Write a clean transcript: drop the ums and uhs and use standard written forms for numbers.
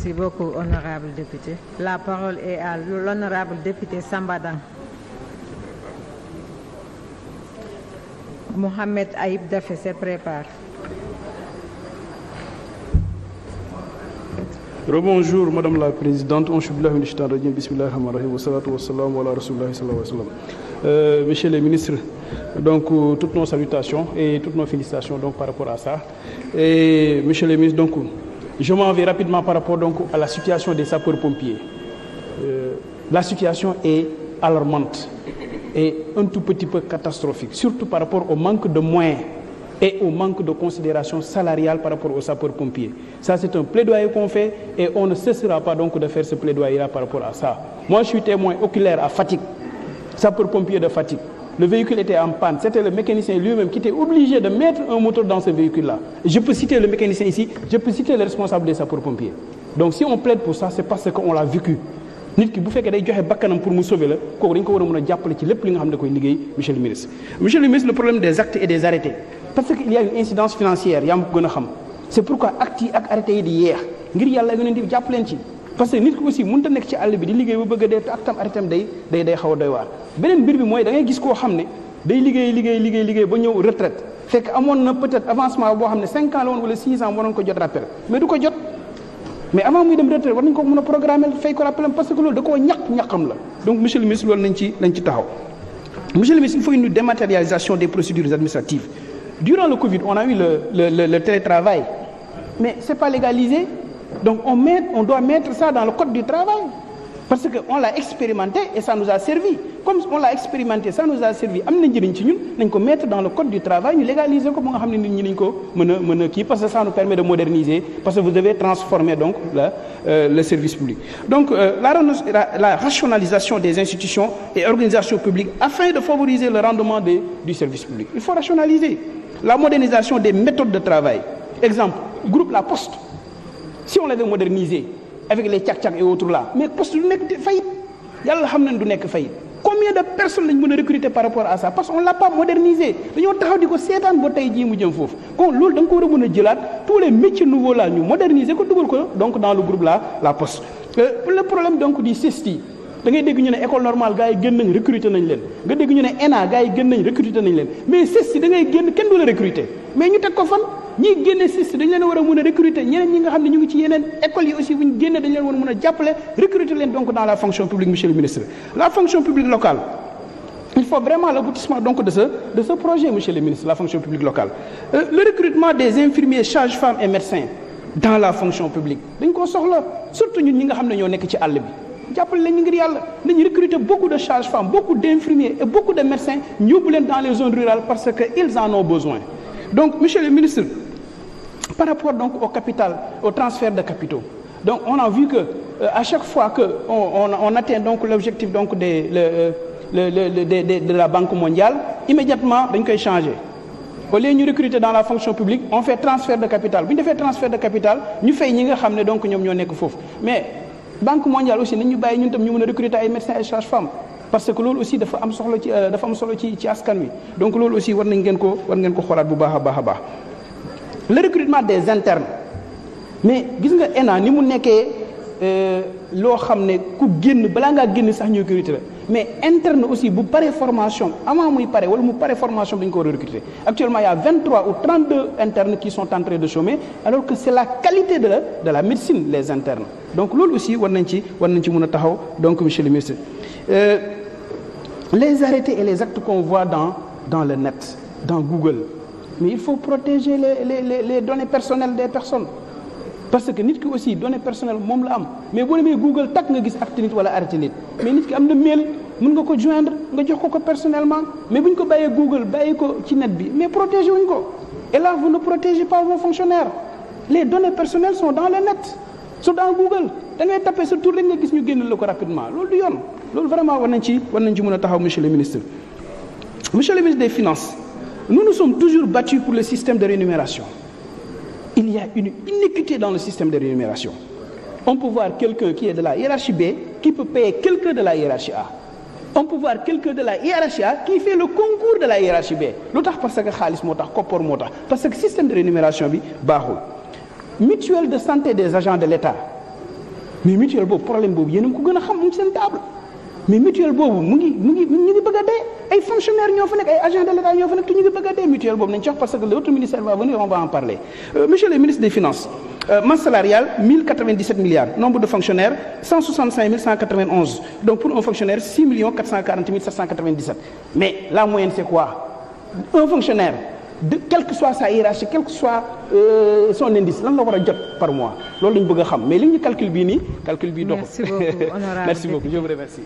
Merci beaucoup, honorable député. La parole est à l'honorable député Samba Dang. Mohamed Aïb Dafé se prépare. Rebonjour, Madame la Présidente. Monsieur le Ministre, donc toutes nos salutations et toutes nos félicitations donc par rapport à ça. Et Monsieur le Ministre, donc je m'en vais rapidement par rapport donc à la situation des sapeurs-pompiers. La situation est alarmante et un tout petit peu catastrophique, surtout par rapport au manque de moyens et au manque de considération salariale par rapport aux sapeurs-pompiers. Ça, c'est un plaidoyer qu'on fait et on ne cessera pas donc de faire ce plaidoyer-là par rapport à ça. Moi, je suis témoin oculaire à Fatick, sapeur-pompier de Fatick. Le véhicule était en panne. C'était le mécanicien lui-même qui était obligé de mettre un moteur dans ce véhicule-là. Je peux citer le mécanicien ici, je peux citer le responsable des sapeurs-pompiers. Donc, si on plaide pour ça, c'est parce qu'on l'a vécu. Nit ki bu fekkee day joxe bakkanam pour mu sauver la kooku dañ ko war a mën a jàppale ci lépp li nga xam ne da koy liggéey monsieur le ministre. Monsieur le ministre, le problème des actes et des arrêtés parce qu'il y a une incidence financière yaa ma ko gën a xam c'est pourquoi actes yi ak arrêtés yi di yeex ngir yàlla nga leen di jàpp leen ci parce que nit ki aussi mënut a nekk ci àll bi di liggéey ba bëgg a dee te actam arrêté day xaw a doy waar. beneen mbir bi mooy da ngay gis koo xam ne day liggéey ba ñëw retraite fekk amoon na peut-être avancement boo xam ne 5 ans la woon wala 6 ans waroon ko jot rappel mais du ko jot. mais avant muy dem retraite war nañu ko mën a programmer fay ko rappel parce que loolu da koo ñaqam la donc monsieur le ministre loolu nañ ci taxaw. Monsieur le ministre, il faut une dématérialisation des procédures administratives. Durant le Covid, on a eu le télétravail, mais c'est pas légalisé. Donc on doit mettre ça dans le code du travail parce qu'on l'a expérimenté et ça nous a servi. Comme on l'a expérimenté, ça nous a servi. Am na njëriñ ci ñun nañ ko mettre dans le code du travail, ñu légaliser ko ba nga xam ne nit ñi nañ ko mën a kii parce que ça nous permet de moderniser parce que vous devez transformer donc le service public. Donc la rationalisation des institutions et organisations publiques afin de favoriser le rendement du service public. Il faut rationaliser la modernisation des méthodes de travail. Exemple, groupe La Poste. Si on l'avait modernisé avec les tchak-tchak et autres là, mais Poste du nekk faillite yàlla xam nañ du nekk faillite. Combien de personnes lañ mën a recruter par rapport à ça parce qu'on l'a pas modernisé dañoo taxaw di ko seetaan ba tey jii mu jëm foofu kon loolu da nga ko war a mën a jëlaat tous les métiers nouveaux là ñu moderniser ko dugal ko donc dans le groupe là La Poste. Le problème donc du CESTI da ngay dégg ñu ne école normale gars yi génn nañ recruter nañ leen nga dégg ñu ne ENA gars yi génn nañ recruter nañ leen mais CESTI da ngay génn kenn du la recruter mais ñu teg ko fan ñi génne CESTI dañ leen war a mën a recruter ñeneen ñi nga xam ne ñu ngi ci yeneen écoles yi aussi bu ñu génne dañ leen war a mën a jàppale recruter leen donc dans la fonction publique monsieur le ministre. La fonction publique locale il faut vraiment l'aboutissement donc de ce projet monsieur le ministre la fonction publique locale. Le recrutement des infirmiers sages-femmes et médecins dans la fonction publique dañ koo soxla surtout ñun ñi nga xam ne ñoo nekk ci àll bi. jàppale leen ñu ngir yàlla nañu recruter beaucoup de sages-femmes beaucoup d'infirmiers et beaucoup de médecins ñu yóbbu leen dans les zones rurales parce que ils en ont besoin. Donc monsieur le ministre par rapport donc au capital au transfert de capitaux donc on a vu que à chaque fois que on atteint donc l'objectif donc de la Banque mondiale immédiatement dañ koy changer au lieu ñu recruter dans la fonction publique on fait transfert de capital bu ñu defee transfert de capital ñu fay ñi nga xam ne donc ñoom ñoo nekk foofu mais Banque mondiale aussi nañ ñu bàyyi ñun tam ñu mën a recruter ay médecins et sages-femmes parce que loolu aussi dafa am solo ci askan wi donc loolu aussi war ngeen ko xoolaat bu baax a baax. Le recrutement des internes mais gis nga ENA ni mu nekkee loo xam ne ku génn balaa ngaa génn sax ñu recruter la mais interne aussi bu paree formation avant muy pare wala mu pare formation dañu ko war a recruter actuellement il y a 23 ou 32 internes qui sont en train de chômer alors que c'est la qualité de la médecine les internes donc loolu aussi war nañ ci mën a taxaw donc monsieur le ministre. Les arrêtés et les actes qu'on voit dans le net dans Google mais il faut protéger les données personnelles des personnes parce que nit ki aussi données personnelles moom la am mais boo demee Google tak nga gis acte nit wala arrêté nit mais nit ki am na mail mën nga ko joindre nga jox ko personnellement mais bu ñu ko bàyyee Google bàyyi ko ci net bi mais protéger wuñ ko et là vous ne protégez pas vos fonctionnaires les données personnelles sont dans le net sont dans Google da ngay taper sa tur rek nga gis ñu génn la ko rapidement loolu du yoon loolu vraiment war nañ ci mën a taxaw monsieur le ministre des finances nous nous sommes toujours battus pour le système de rémunération il y a une inéquité dans le système de rémunération on peut voir quelqu'un qui est de la hiérarchie B qui peut payer quelqu'un de la hiérarchie A on peut voir quelqu'un de la hiérarchie A qui fait le concours de la hiérarchie B lu tax parce que xaalis moo tax koppar moo tax parce que système de rémunération bi baaxul mutuelle de santé des agents de l'État mais mutuelle boobu problème boobu yéen a ko gën a xam mu ngi seen table mais mutuelle boobu ñu ngi bëgg a dee ay fonctionnaires ñoo fa nekk ay agents de l'État ñoo fa nekk te ñu ngi bëgg a dee mutuelle boobu nañ ci wax parce que l'autre ministère va venir on va en parler monsieur le ministre des finances masse salariale 1097 milliards nombre de fonctionnaires 165 191 donc pour un fonctionnaire 6 440 797 mais la moyenne c'est quoi un fonctionnaire quelle que soit sa hiérarchie quel que soit son indice lan la war a jot par mois loolu la ñu bëgg a xam mais li ñu calcul bii nii calcul bii doxul. Merci beaucoup honorable merci beaucoup je vous remercie.